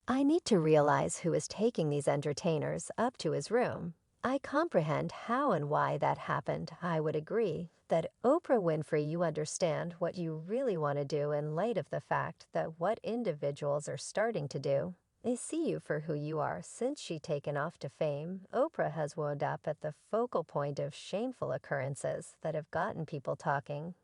I need to realize who is taking these entertainers up to his room. I comprehend how and why that happened. I would agree that Oprah Winfrey, you understand what you really want to do in light of the fact that what individuals are starting to do is see you for who you are. Since she taken off to fame, Oprah has wound up at the focal point of shameful occurrences that have gotten people talking.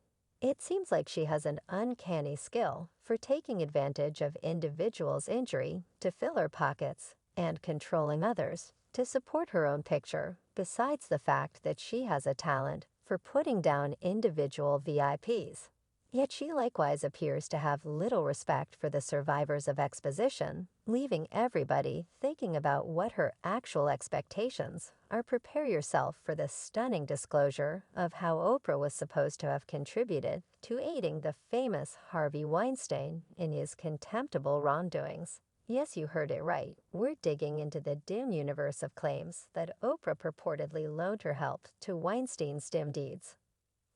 It seems like she has an uncanny skill for taking advantage of individuals' injury to fill her pockets and controlling others to support her own picture, besides the fact that she has a talent for putting down individual VIPs. Yet she likewise appears to have little respect for the survivors of exposition, leaving everybody thinking about what her actual expectations are. Prepare yourself for the stunning disclosure of how Oprah was supposed to have contributed to aiding the famous Harvey Weinstein in his contemptible wrongdoings. Yes, you heard it right. We're digging into the dim universe of claims that Oprah purportedly loaned her help to Weinstein's dim deeds.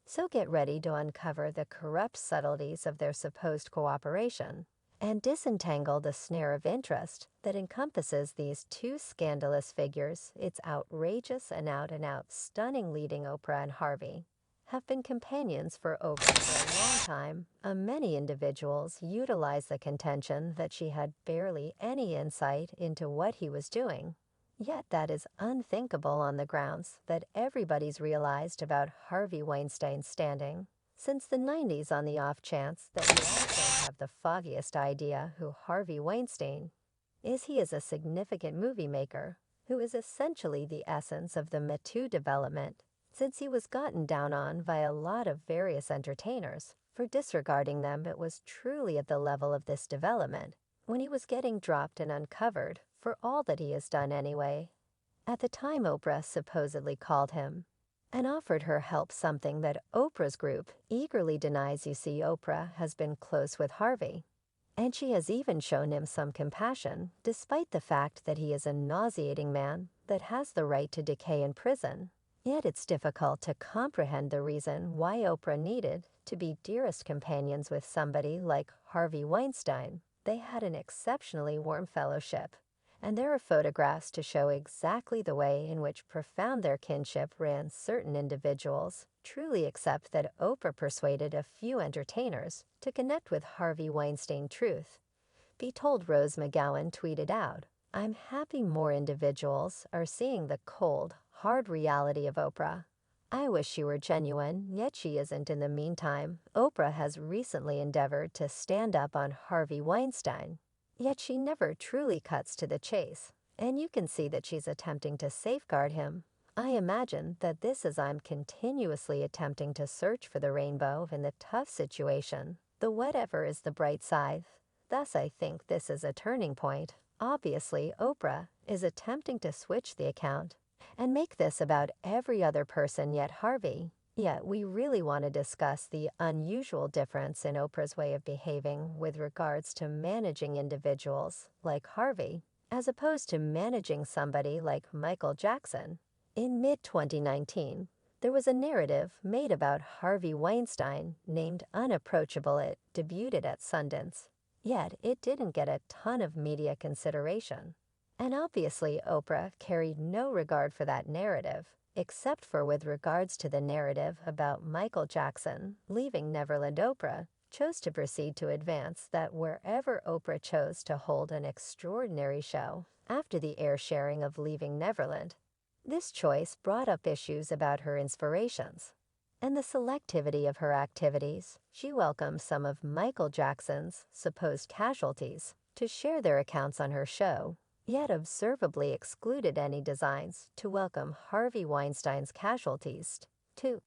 So get ready to uncover the corrupt subtleties of their supposed cooperation and disentangle the snare of interest that encompasses these two scandalous figures. It's outrageous and out stunning. Leading Oprah and Harvey have been companions for Oprah for a long time. Many individuals utilize the contention that she had barely any insight into what he was doing. Yet that is unthinkable on the grounds that everybody's realized about Harvey Weinstein's standing since the 90s, on the off chance that we also have the foggiest idea who Harvey Weinstein is. He is a significant movie maker who is essentially the essence of the Me Too development, since he was gotten down on by a lot of various entertainers for disregarding them. It was truly at the level of this development when he was getting dropped and uncovered for all that he has done anyway. At the time, Oprah supposedly called him and offered her help, something that Oprah's group eagerly denies. You see, Oprah has been close with Harvey, and she has even shown him some compassion, despite the fact that he is a nauseating man that has the right to decay in prison. Yet it's difficult to comprehend the reason why Oprah needed to be dearest companions with somebody like Harvey Weinstein. They had an exceptionally warm fellowship, and there are photographs to show exactly the way in which profound their kinship ran. Certain individuals truly accept that Oprah persuaded a few entertainers to connect with Harvey Weinstein. Truth be told, Rose McGowan tweeted out, "I'm happy more individuals are seeing the cold, hard reality of Oprah. I wish she were genuine, yet she isn't." In the meantime, Oprah has recently endeavored to stand up on Harvey Weinstein, yet she never truly cuts to the chase, and you can see that she's attempting to safeguard him. I imagine that this is I'm continuously attempting to search for the rainbow in the tough situation. The whatever is the bright side. Thus, I think this is a turning point. Obviously, Oprah is attempting to switch the account and make this about every other person yet we really want to discuss the unusual difference in Oprah's way of behaving with regards to managing individuals like Harvey, as opposed to managing somebody like Michael Jackson. In mid-2019, there was a narrative made about Harvey Weinstein named Unapproachable. It debuted at Sundance, yet it didn't get a ton of media consideration. And obviously, Oprah carried no regard for that narrative, except for with regards to the narrative about Michael Jackson leaving Neverland. Oprah chose to proceed to advance that wherever Oprah chose to hold an extraordinary show after the air sharing of Leaving Neverland. This choice brought up issues about her inspirations and the selectivity of her activities. She welcomed some of Michael Jackson's supposed casualties to share their accounts on her show, yet observably excluded any designs to welcome Harvey Weinstein's casualties to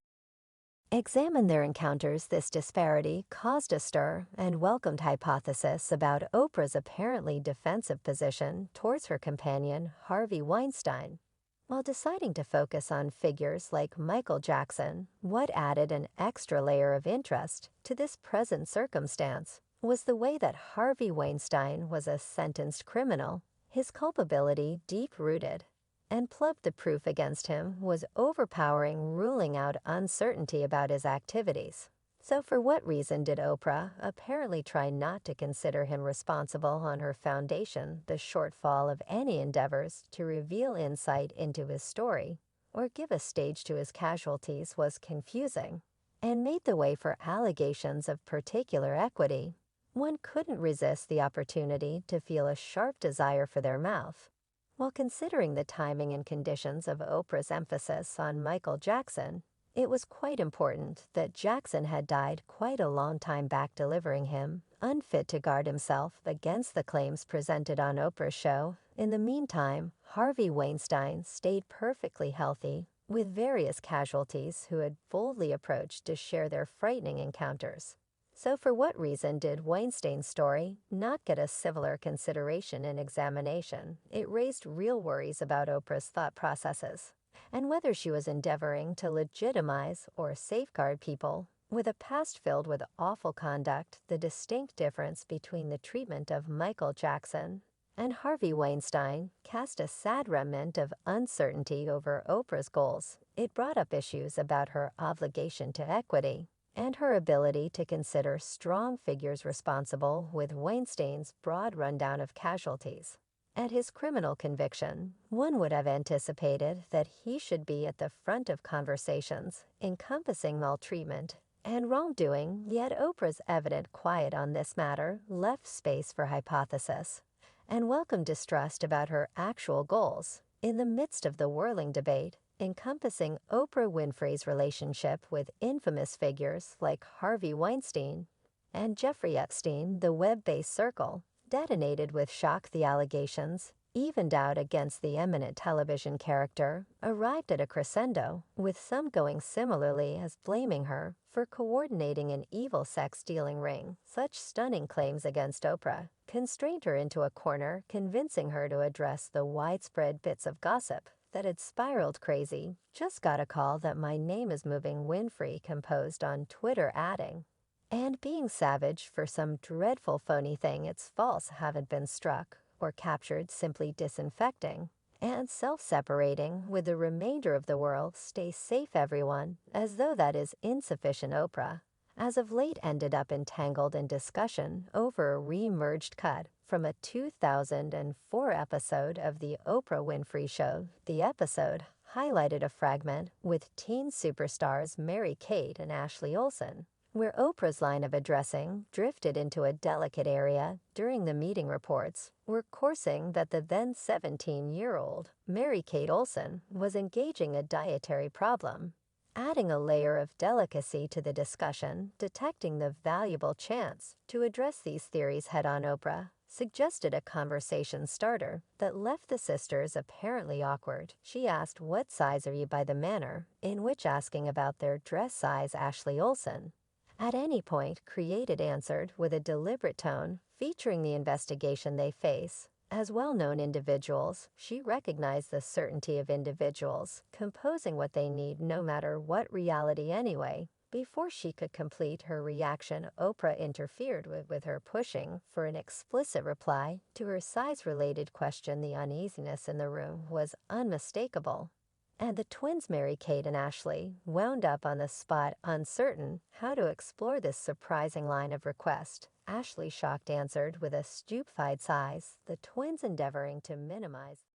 examine their encounters. This disparity caused a stir and welcomed hypothesis about Oprah's apparently defensive position towards her companion, Harvey Weinstein. While deciding to focus on figures like Michael Jackson, what added an extra layer of interest to this present circumstance was the way that Harvey Weinstein was a sentenced criminal, his culpability deep-rooted, and plugged. The proof against him was overpowering, ruling out uncertainty about his activities. So, for what reason did Oprah apparently try not to consider him responsible on her foundation, the shortfall of any endeavors to reveal insight into his story or give a stage to his casualties was confusing and made the way for allegations of particular equity? One couldn't resist the opportunity to feel a sharp desire for their mouth. While considering the timing and conditions of Oprah's emphasis on Michael Jackson, it was quite important that Jackson had died quite a long time back, delivering him, unfit to guard himself against the claims presented on Oprah's show. In the meantime, Harvey Weinstein stayed perfectly healthy, with various casualties who had boldly approached to share their frightening encounters. So for what reason did Weinstein's story not get a similar consideration and examination? It raised real worries about Oprah's thought processes and whether she was endeavoring to legitimize or safeguard people with a past filled with awful conduct. The distinct difference between the treatment of Michael Jackson and Harvey Weinstein cast a sad remnant of uncertainty over Oprah's goals. It brought up issues about her obligation to equity and her ability to consider strong figures responsible with Weinstein's broad rundown of casualties. At his criminal conviction, one would have anticipated that he should be at the front of conversations encompassing maltreatment and wrongdoing, yet Oprah's evident quiet on this matter left space for hypothesis and welcome distrust about her actual goals. In the midst of the whirling debate encompassing Oprah Winfrey's relationship with infamous figures like Harvey Weinstein and Jeffrey Epstein, the web-based circle detonated with shock. The allegations, evened out against the eminent television character, arrived at a crescendo, with some going similarly as blaming her for coordinating an evil sex-stealing ring. Such stunning claims against Oprah constrained her into a corner, convincing her to address the widespread bits of gossip that had spiraled crazy. "Just got a call that my name is moving," Winfrey composed on Twitter, adding, "and being savage for some dreadful phony thing. It's false, haven't been struck or captured, simply disinfecting and self-separating with the remainder of the world. Stay safe, everyone," as though that is insufficient. Oprah as of late ended up entangled in discussion over a re-emerged cut from a 2004 episode of The Oprah Winfrey Show. The episode highlighted a fragment with teen superstars Mary-Kate and Ashley Olsen, where Oprah's line of addressing drifted into a delicate area. During the meeting, reports were coursing that the then 17-year-old Mary-Kate Olsen was engaging a dietary problem, adding a layer of delicacy to the discussion. Detecting the valuable chance to address these theories head-on, Oprah suggested a conversation starter that left the sisters apparently awkward. She asked, "What size are you?" by the manner in which asking about their dress size, Ashley Olsen at any point created answered with a deliberate tone featuring the investigation they face. As well-known individuals, she recognized the certainty of individuals composing what they need no matter what reality anyway. Before she could complete her reaction, Oprah interfered with her, pushing for an explicit reply to her size-related question. The uneasiness in the room was unmistakable, and the twins Mary-Kate and Ashley wound up on the spot, uncertain how to explore this surprising line of request. Ashley, shocked, answered with a stupefied size, the twins endeavoring to minimize